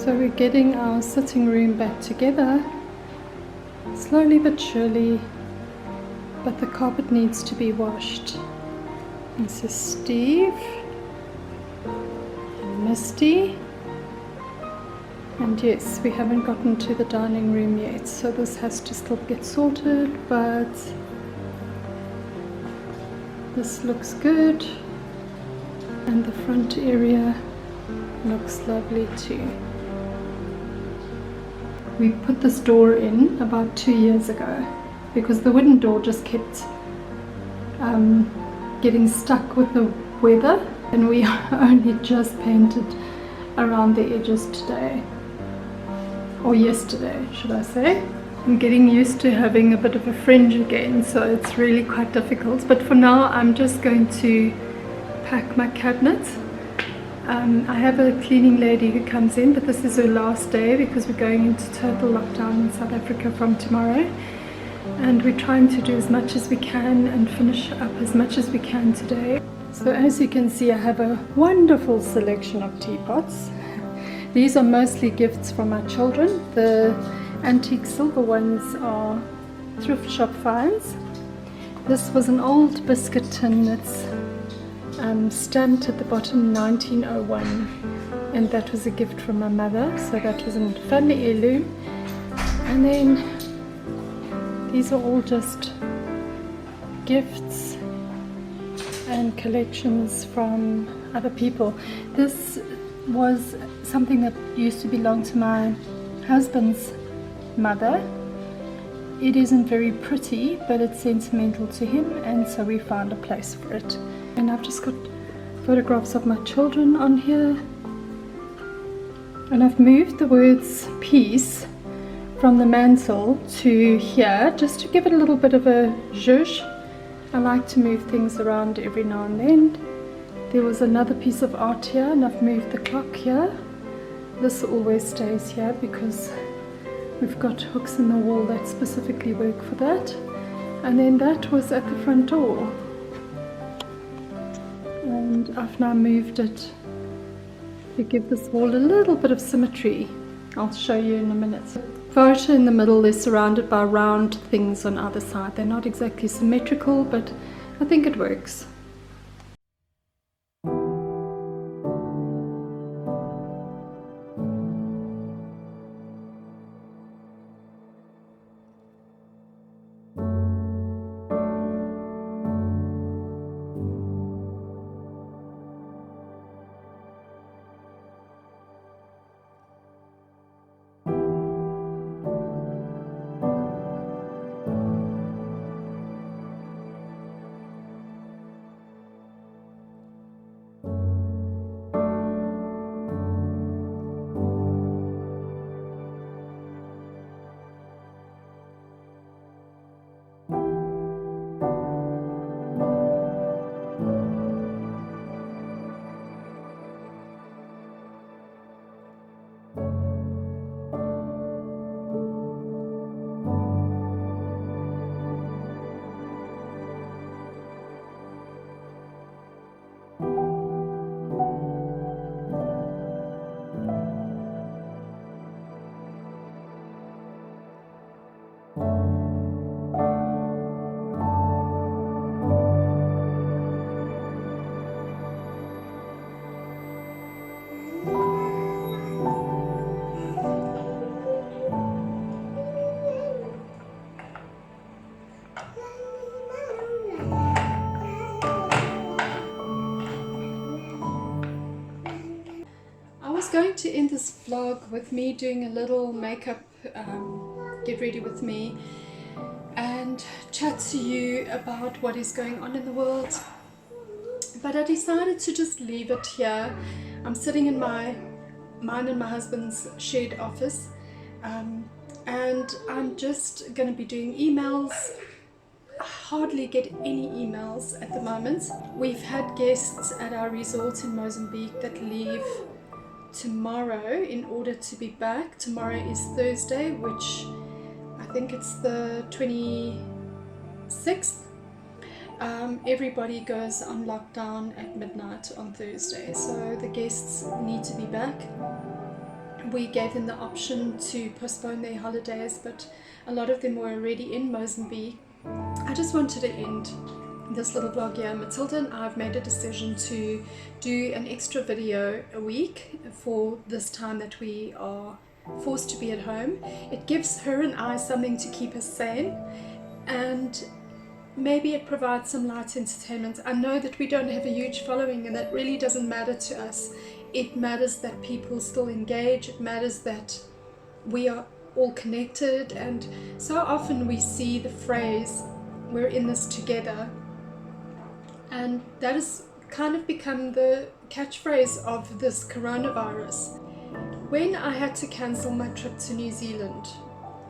So we're getting our sitting room back together, slowly but surely, but the carpet needs to be washed. This is Steve and Misty, and yes, we haven't gotten to the dining room yet, so this has to still get sorted, but this looks good, and the front area looks lovely too. We put this door in about 2 years ago because the wooden door just kept getting stuck with the weather, and we only just painted around the edges today, or yesterday should I say. I'm getting used to having a bit of a fringe again, so it's really quite difficult, but for now I'm just going to pack my cabinet. I have a cleaning lady who comes in, but this is her last day because we're going into total lockdown in South Africa from tomorrow, and we're trying to do as much as we can and finish up as much as we can today. So as you can see, I have a wonderful selection of teapots. These are mostly gifts from my children. The antique silver ones are thrift shop finds. This was an old biscuit tin that's stamped at the bottom 1901, and that was a gift from my mother, so that was a family heirloom. And then these are all just gifts and collections from other people. This was something that used to belong to my husband's mother. It isn't very pretty, but it's sentimental to him, and so we found a place for it. And I've just got photographs of my children on here, and I've moved the words peace from the mantle to here just to give it a little bit of a zhuzh. I like to move things around every now and then. There was another piece of art here, and I've moved the clock here. This always stays here because we've got hooks in the wall that specifically work for that. And then that was at the front door, and I've now moved it to give this wall a little bit of symmetry. I'll show you in a minute. The photo in the middle is surrounded by round things on either side. They're not exactly symmetrical, but I think it works. Going to end this vlog with me doing a little makeup get ready with me and chat to you about what is going on in the world, but I decided to just leave it here. I'm sitting in mine and my husband's shared office, and I'm just going to be doing emails. I hardly get any emails at the moment. We've had guests at our resort in Mozambique that leave tomorrow in order to be back. Tomorrow is Thursday, which I think it's the 26th. Everybody goes on lockdown at midnight on Thursday, so the guests need to be back. we gave them the option to postpone their holidays, but a lot of them were already in Mozambique. I just wanted to end this little vlog here. Matilda and I have made a decision to do an extra video a week for this time that we are forced to be at home. It gives her and I something to keep us sane, and maybe it provides some light entertainment. I know that we don't have a huge following, and that really doesn't matter to us. It matters that people still engage. It matters that we are all connected, and so often we see the phrase, "We're in this together," and that has kind of become the catchphrase of this coronavirus. When I had to cancel my trip to New Zealand,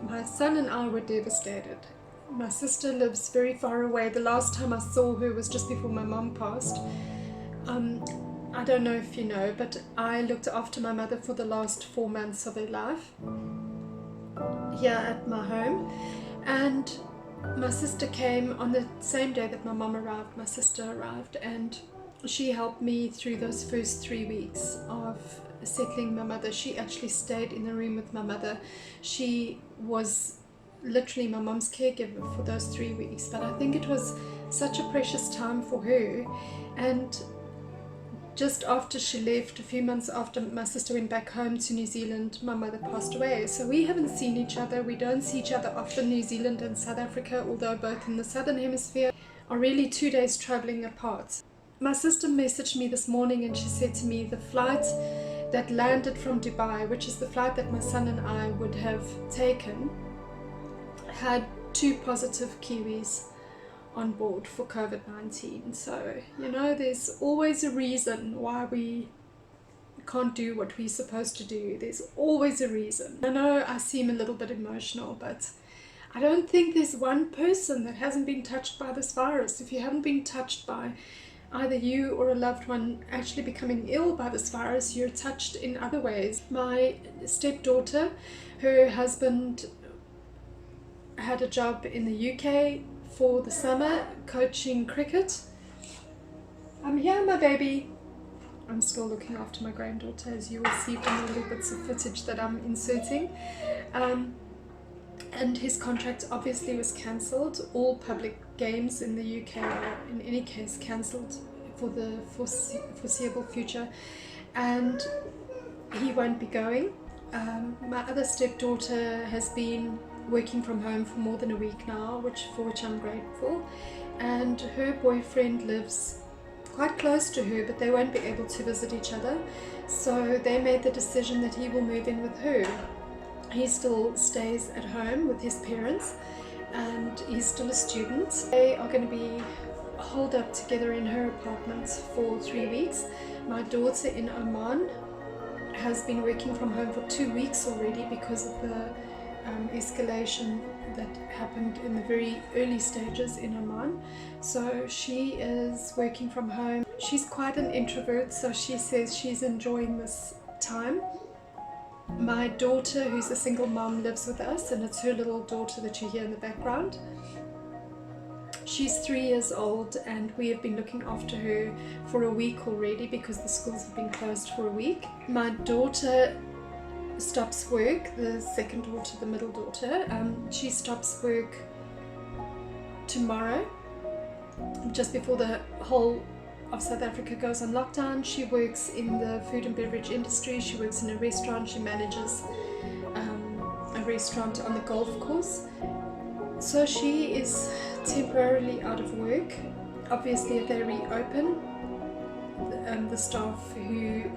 my son and I were devastated. My sister lives very far away. The last time I saw her was just before my mum passed. I don't know if you know, but I looked after my mother for the last 4 months of her life here at my home, and my sister came on the same day that my mum arrived. My sister arrived, and she helped me through those first 3 weeks of settling my mother. She actually stayed in the room with my mother. She was literally my mum's caregiver for those 3 weeks, but I think it was such a precious time for her. And just after she left, a few months after my sister went back home to New Zealand, my mother passed away. So we haven't seen each other. We don't see each other often. New Zealand and South Africa, although both in the southern hemisphere, are really 2 days traveling apart. My sister messaged me this morning and she said to me the flight that landed from Dubai, which is the flight that my son and I would have taken, had 2 positive Kiwis on board for COVID-19. So, you know, there's always a reason why we can't do what we're supposed to do. There's always a reason. I know I seem a little bit emotional, but I don't think there's one person that hasn't been touched by this virus. If you haven't been touched by either you or a loved one actually becoming ill by this virus, you're touched in other ways. My stepdaughter, her husband had a job in the UK for the summer coaching cricket. I'm here, my baby. I'm still looking after my granddaughter, as you will see from the little bits of footage that I'm inserting. And his contract obviously was cancelled. All public games in the UK are in any case cancelled for the foreseeable future, and he won't be going. My other stepdaughter has been working from home for more than a week now, for which I'm grateful, and her boyfriend lives quite close to her, but they won't be able to visit each other, so they made the decision that he will move in with her. He still stays at home with his parents, and he's still a student. They are going to be holed up together in her apartment for 3 weeks. My daughter in Oman has been working from home for 2 weeks already because of the escalation that happened in the very early stages in Oman. So she is working from home. She's quite an introvert, so she says she's enjoying this time. My daughter, who's a single mom, lives with us, and it's her little daughter that you hear in the background. She's 3 years old, and we have been looking after her for a week already because the schools have been closed for a week. My daughter stops work, the second daughter, the middle daughter, she stops work tomorrow, just before the whole of South Africa goes on lockdown. She works in the food and beverage industry. She works in a restaurant. She manages a restaurant on the golf course. So she is temporarily out of work. Obviously, if they reopen, the staff who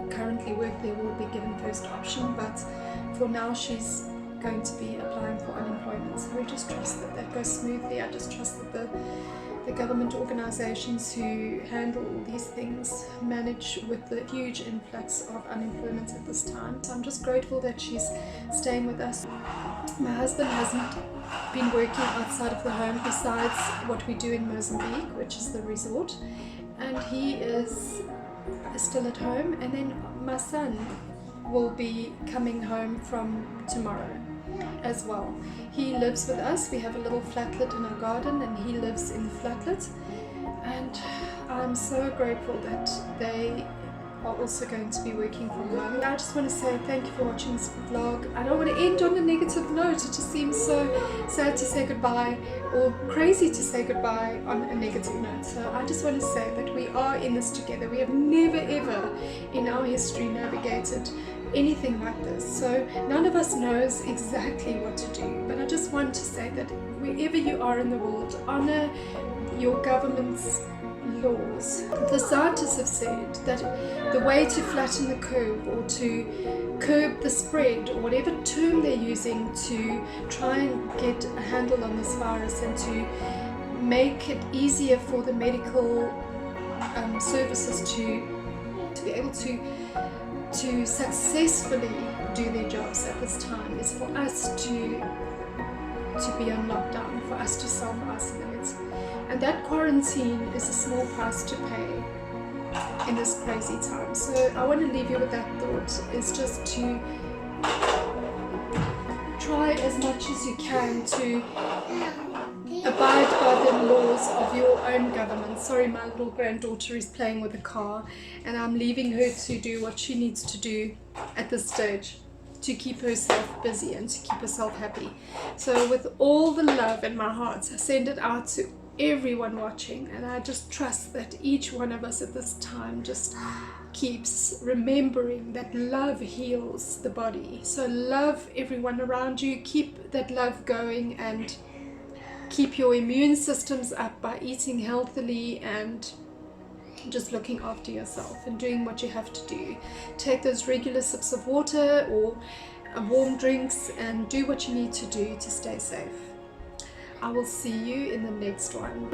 currently work there will be given first option, but for now she's going to be applying for unemployment. So we just trust that that goes smoothly. I just trust that the government organizations who handle all these things manage with the huge influx of unemployment at this time. So I'm just grateful that she's staying with us. My husband hasn't been working outside of the home besides what we do in Mozambique, which is the resort, and he is still at home. And then my son will be coming home from tomorrow as well. He lives with us. We have a little flatlet in our garden, and he lives in the flatlet, and I'm so grateful that they are also going to be working from home. I just want to say thank you for watching this vlog. I don't want to end on a negative note. It just seems so sad to say goodbye, or crazy to say goodbye on a negative note. So I just want to say that we are in this together. We have never ever in our history navigated anything like this, so none of us knows exactly what to do. But I just want to say that wherever you are in the world, honor your government's laws. The scientists have said that the way to flatten the curve, or to curb the spread, or whatever term they're using to try and get a handle on this virus and to make it easier for the medical services to be able to successfully do their jobs at this time, is for us to be on lockdown, for us to self-isolate. And that quarantine is a small price to pay in this crazy time. So I want to leave you with that thought, is just to try as much as you can to abide by the laws of your own government. Sorry, my little granddaughter is playing with a car, and I'm leaving her to do what she needs to do at this stage to keep herself busy and to keep herself happy. So with all the love in my heart, I send it out to everyone watching, and I just trust that each one of us at this time just keeps remembering that love heals the body. So love everyone around you, keep that love going, and keep your immune systems up by eating healthily and just looking after yourself and doing what you have to do. Take those regular sips of water or warm drinks and do what you need to do to stay safe. I will see you in the next one.